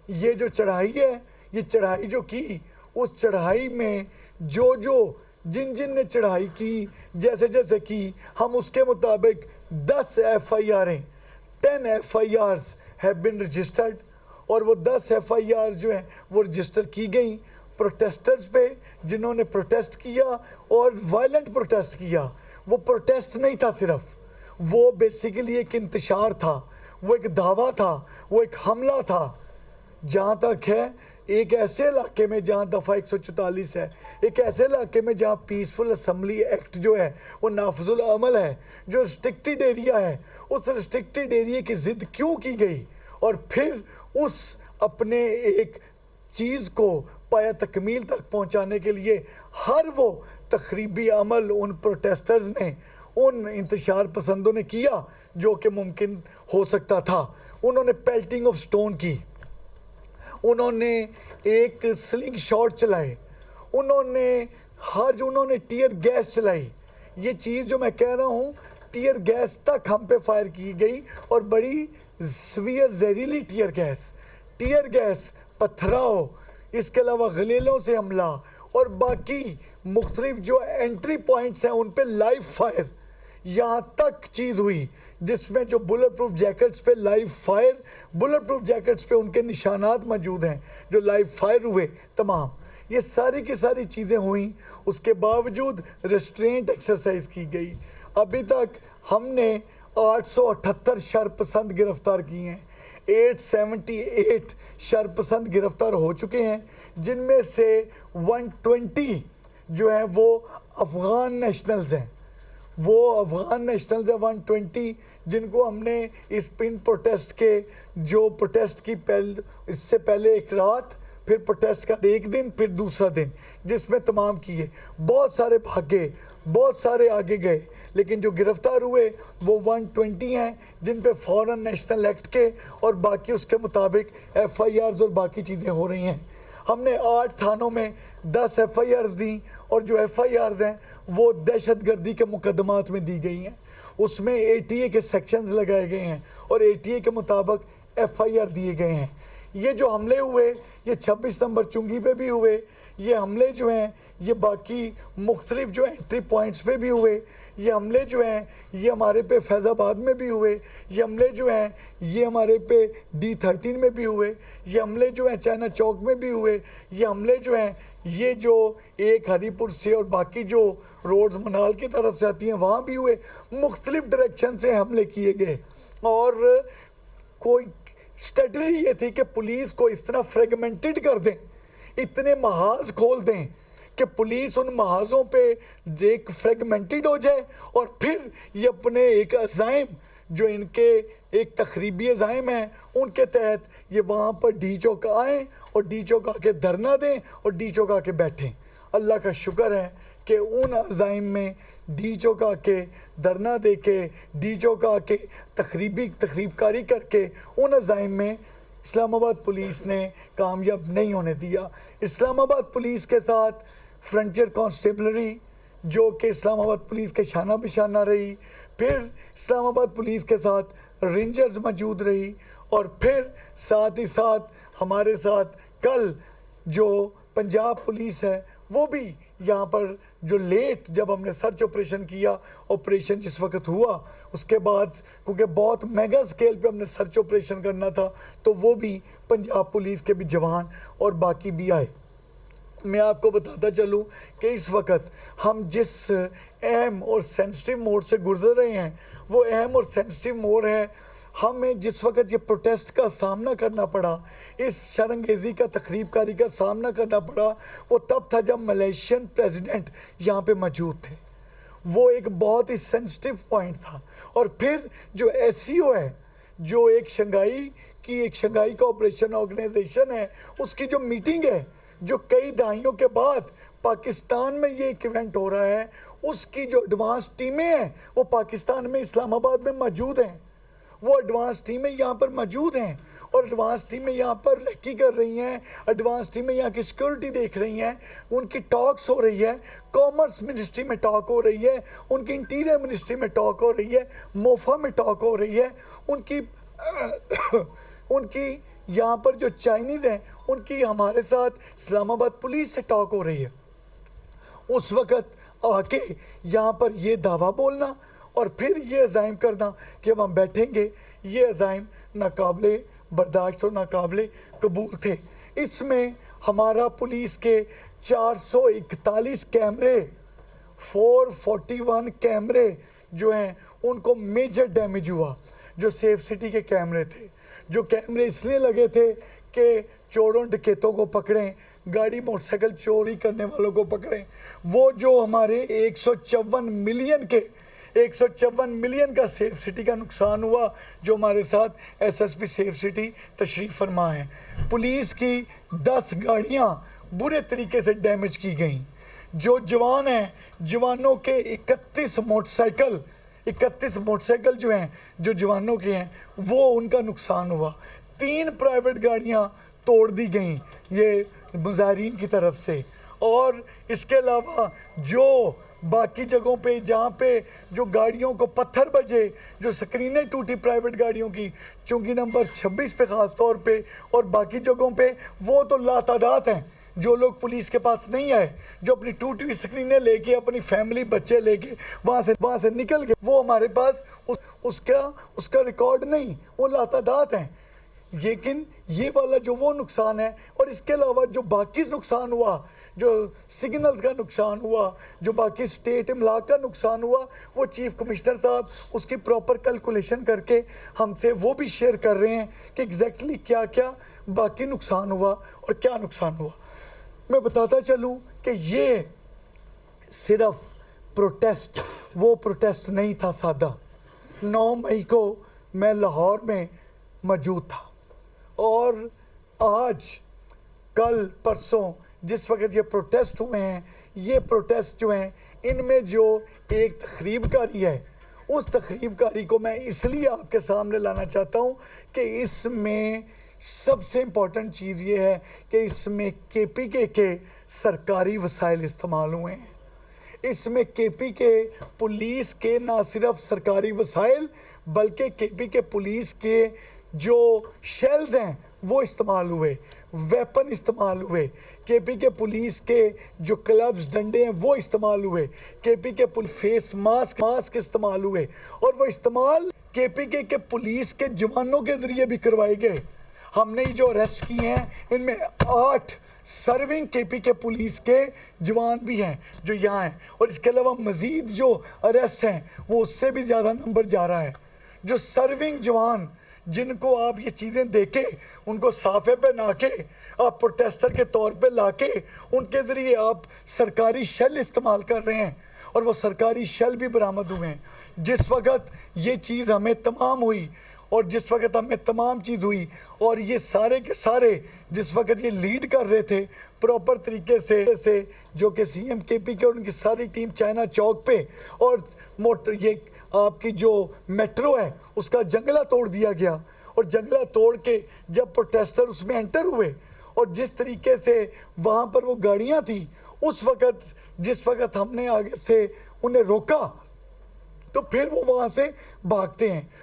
ये जो चढ़ाई है, ये चढ़ाई जो की, उस चढ़ाई में जिन जिन ने चढ़ाई की, जैसे जैसे की, हम उसके मुताबिक 10 FIR 10 FIRs have been registered, और वो 10 FIR जो हैं वो रजिस्टर की गई प्रोटेस्टर्स पे जिन्होंने प्रोटेस्ट किया और वायलेंट प्रोटेस्ट किया। वो प्रोटेस्ट नहीं था सिर्फ, वो बेसिकली एक इंतशार था, वो एक दावा था, वो एक हमला था। जहाँ तक है एक ऐसे इलाके में जहाँ दफ़ा 144 है, एक ऐसे इलाके में जहाँ पीसफुल असम्बली एक्ट जो है वो नाफजुल अमल है, जो रिस्ट्रिक्टेड एरिया है, उस रिस्ट्रिक्टेड एरिया की ज़िद क्यों की गई, और फिर उस अपने एक चीज़ को पाया तकमील तक पहुँचाने के लिए हर वो तखरीबी अमल उन प्रोटेस्टर्स ने, उन इंतशार पसंदों ने किया जो कि मुमकिन हो सकता था। उन्होंने पेल्टिंग ऑफ स्टोन की, उन्होंने एक स्लिंग शॉट चलाए, उन्होंने टीयर गैस चलाई। ये चीज़ जो मैं कह रहा हूँ, टीयर गैस तक हम पे फायर की गई, और बड़ी सीवियर जहरीली टीयर गैस, पत्थराव, इसके अलावा गलीलों से हमला, और बाकी मुख्तलिफ जो एंट्री पॉइंट्स हैं उन पे लाइव फायर, यहाँ तक चीज़ हुई जिसमें जो बुलेट प्रूफ जैकेट्स पे live fire, bullet proof jackets पे उनके निशानात मौजूद हैं जो लाइव फायर हुए तमाम, ये सारी की सारी चीज़ें हुई। उसके बावजूद रेस्ट्रेंट एक्सरसाइज की गई। अभी तक हमने 878 शरपसंद गिरफ्तार किए हैं, 878 शरपसंद गिरफ्तार हो चुके हैं, जिनमें से 120 जो हैं वो अफ़गान नेशनल्स हैं, वो अफ़गान नेशनल्स हैं 120, जिनको हमने इस पिन प्रोटेस्ट के जो प्रोटेस्ट की इससे पहले एक रात, फिर प्रोटेस्ट का एक दिन, फिर दूसरा दिन, जिसमें तमाम किए। बहुत सारे भागे, बहुत सारे आगे गए, लेकिन जो गिरफ्तार हुए वो 120 हैं, जिन पे फॉरेन नेशनल एक्ट के और बाकी उसके मुताबिक FIRs और बाकी चीज़ें हो रही हैं। हमने 8 थानों में 10 FIRs दी, और जो FIRs हैं वो दहशतगर्दी के मुकदमात में दी गई हैं। उसमें ATA के सेक्शंस लगाए गए हैं और ATA के मुताबिक FIR दिए गए हैं। ये जो हमले हुए, ये 26 नंबर चुंगी पे भी हुए, ये हमले जो हैं ये बाकी मुख्तलिफ जो एंट्री पॉइंट्स पे भी हुए, ये हमले जो हैं ये हमारे पे फैज़ाबाद में भी हुए, ये हमले जो हैं ये हमारे पे D13 में भी हुए, ये हमले जो हैं चाइना चौक में भी हुए, ये हमले जो हैं ये जो एक हरीपुर से और बाकी जो रोड्स मनाल की तरफ से आती हैं वहाँ भी हुए। मुख्तलिफ डायरेक्शन से हमले किए गए, और कोई स्ट्रेटजी ये थी कि पुलिस को इस तरह फ्रेगमेंटेड कर दें, इतने महाज खोल दें कि पुलिस उन महाजों पे एक फ्रेगमेंटेड हो जाए, और फिर ये अपने एक अज़ाइम जो इनके एक तखरीबी अज़ाइम हैं उनके तहत ये वहाँ पर डी चौक आएँ और डी चौक आके धरना दें और डी चौक आके बैठें। अल्लाह का शुक्र है कि उन अज़ाइम में डी चौक आके धरना दे के, डी चौक आके तकरीबकारी करके उन अज़ाइम में इस्लामाबाद पुलिस ने कामयाब नहीं होने दिया। इस्लामाबाद पुलिस के साथ फ्रंटियर कांस्टेबलरी जो कि इस्लामाबाद पुलिस के शाना बिशाना रही, फिर इस्लामाबाद पुलिस के साथ रेंजर्स मौजूद रही, और फिर साथ ही साथ हमारे साथ कल जो पंजाब पुलिस है वो भी यहाँ पर जो लेट जब हमने सर्च ऑपरेशन किया, ऑपरेशन जिस वक्त हुआ उसके बाद क्योंकि बहुत मेगा स्केल पे हमने सर्च ऑपरेशन करना था, तो वो भी पंजाब पुलिस के भी जवान और बाकी भी आए। मैं आपको बताता चलूँ कि इस वक्त हम जिस अहम और सेंसिटिव मोड से गुजर रहे हैं वो अहम और सेंसिटिव मोड है। हमें जिस वक्त ये प्रोटेस्ट का सामना करना पड़ा, इस शर्मंगेज़ी का तकरीबकारी का सामना करना पड़ा, वो तब था जब मलेशियन प्रेसिडेंट यहाँ पे मौजूद थे। वो एक बहुत ही सेंसिटिव पॉइंट था। और फिर जो SCO है, जो एक शंघाई कोऑपरेशन ऑर्गेनाइजेशन है, उसकी जो मीटिंग है, जो कई दहाइयों के बाद पाकिस्तान में ये एक इवेंट हो रहा है, उसकी जो एडवांस टीमें हैं वो पाकिस्तान में इस्लामाबाद में मौजूद हैं। वो एडवांस टीमें यहाँ पर मौजूद हैं और एडवांस टीमें यहाँ पर रेकी कर रही हैं, एडवांस टीमें यहाँ की सिक्योरिटी देख रही हैं, उनकी टॉक्स हो रही है, कॉमर्स मिनिस्ट्री में टॉक हो रही है, उनकी इंटीरियर मिनिस्ट्री में टॉक हो रही है, मोफा में टॉक हो रही है, उनकी यहाँ पर जो चाइनीज़ हैं उनकी हमारे साथ इस्लामाबाद पुलिस से टॉक हो रही है। उस वक़्त आके यहाँ पर ये दावा बोलना और फिर ये अज़ाइम करना कि अब हम बैठेंगे, ये अज़ाइम नाकाबिले बर्दाश्त और नाकाबिले कबूल थे। इसमें हमारा पुलिस के 441 कैमरे, 441 कैमरे जो हैं उनको मेजर डैमेज हुआ। जो सेफ सिटी के कैमरे थे, जो कैमरे इसलिए लगे थे कि चोरों डकैतों को पकड़ें, गाड़ी मोटरसाइकिल चोरी करने वालों को पकड़ें। वो जो हमारे 154 मिलियन का सेफ सिटी का नुकसान हुआ, जो हमारे साथ एसएसपी सेफ सिटी तशरीफ़ फरमा है। पुलिस की 10 गाड़ियाँ बुरे तरीके से डैमेज की गई। जो जवान हैं, जवानों के 31 मोटरसाइकिल जो हैं, जो जवानों के हैं, वो उनका नुकसान हुआ। 3 प्राइवेट गाड़ियाँ तोड़ दी गई ये मुजाहिरीन की तरफ से। और इसके अलावा जो बाकी जगहों पे जहाँ पे जो गाड़ियों को पत्थर बजे, जो स्क्रीनें टूटी प्राइवेट गाड़ियों की, चूँकि नंबर 26 पे ख़ास तौर पे और बाकी जगहों पे, वो तो लातादाद हैं जो लोग पुलिस के पास नहीं आए, जो अपनी टूटी हुई स्क्रीनें लेके, अपनी फैमिली बच्चे लेके वहाँ से निकल गए। वो हमारे पास उसका रिकॉर्ड नहीं, वो लातादाद हैं। लेकिन ये वाला जो वो नुकसान है, और इसके अलावा जो बाकी नुकसान हुआ, जो सिग्नल्स का नुकसान हुआ, जो बाकी स्टेट इमलाक का नुकसान हुआ, वो चीफ कमिश्नर साहब उसकी प्रॉपर कैलकुलेशन करके हमसे वो भी शेयर कर रहे हैं कि एग्जैक्टली क्या क्या बाकी नुकसान हुआ और क्या नुकसान हुआ। मैं बताता चलूँ कि ये सिर्फ प्रोटेस्ट, वो प्रोटेस्ट नहीं था सादा। 9 मई को मैं लाहौर में मौजूद था, और आज कल परसों जिस वक्त ये प्रोटेस्ट हुए हैं, ये प्रोटेस्ट जो हैं, इनमें जो एक तखरीबकारी है, उस तखरीबकारी को मैं इसलिए आपके सामने लाना चाहता हूँ कि इसमें सबसे इम्पॉर्टेंट चीज़ ये है कि इसमें केपीके के सरकारी वसाइल इस्तेमाल हुए हैं। इसमें केपीके पुलिस के ना सिर्फ सरकारी वसाइल, बल्कि केपीके पुलिस के जो शेल्स हैं वो इस्तेमाल हुए, वेपन इस्तेमाल हुए, केपीके पुलिस के जो क्लब्स डंडे हैं वो इस्तेमाल हुए, केपीके फेस मास्क इस्तेमाल हुए, और वो इस्तेमाल केपीके के पुलिस के जवानों के ज़रिए भी करवाए गए। हमने जो अरेस्ट किए हैं, इनमें 8 सर्विंग केपीके पुलिस के जवान भी हैं जो यहाँ हैं, और इसके अलावा मज़ीद जो अरेस्ट हैं वो उससे भी ज़्यादा नंबर जा रहा है। जो सर्विंग जवान, जिनको आप ये चीज़ें देके, उनको साफे पे ना के, आप प्रोटेस्टर के तौर पे लाके उनके ज़रिए आप सरकारी शेल इस्तेमाल कर रहे हैं, और वो सरकारी शेल भी बरामद हुए हैं। जिस वक्त ये चीज़ हमें तमाम हुई, और जिस वक्त हमें तमाम चीज़ हुई, और ये सारे के सारे जिस वक्त ये लीड कर रहे थे प्रॉपर तरीके से जो कि सीएम केपीके और उनकी सारी टीम चाइना चौक पे, और ये आपकी जो मेट्रो है उसका जंगला तोड़ दिया गया, और जंगला तोड़ के जब प्रोटेस्टर उसमें एंटर हुए, और जिस तरीके से वहाँ पर वो गाड़ियाँ थी, उस वक्त जिस वक्त हमने आगे से उन्हें रोका, तो फिर वो वहाँ से भागते हैं।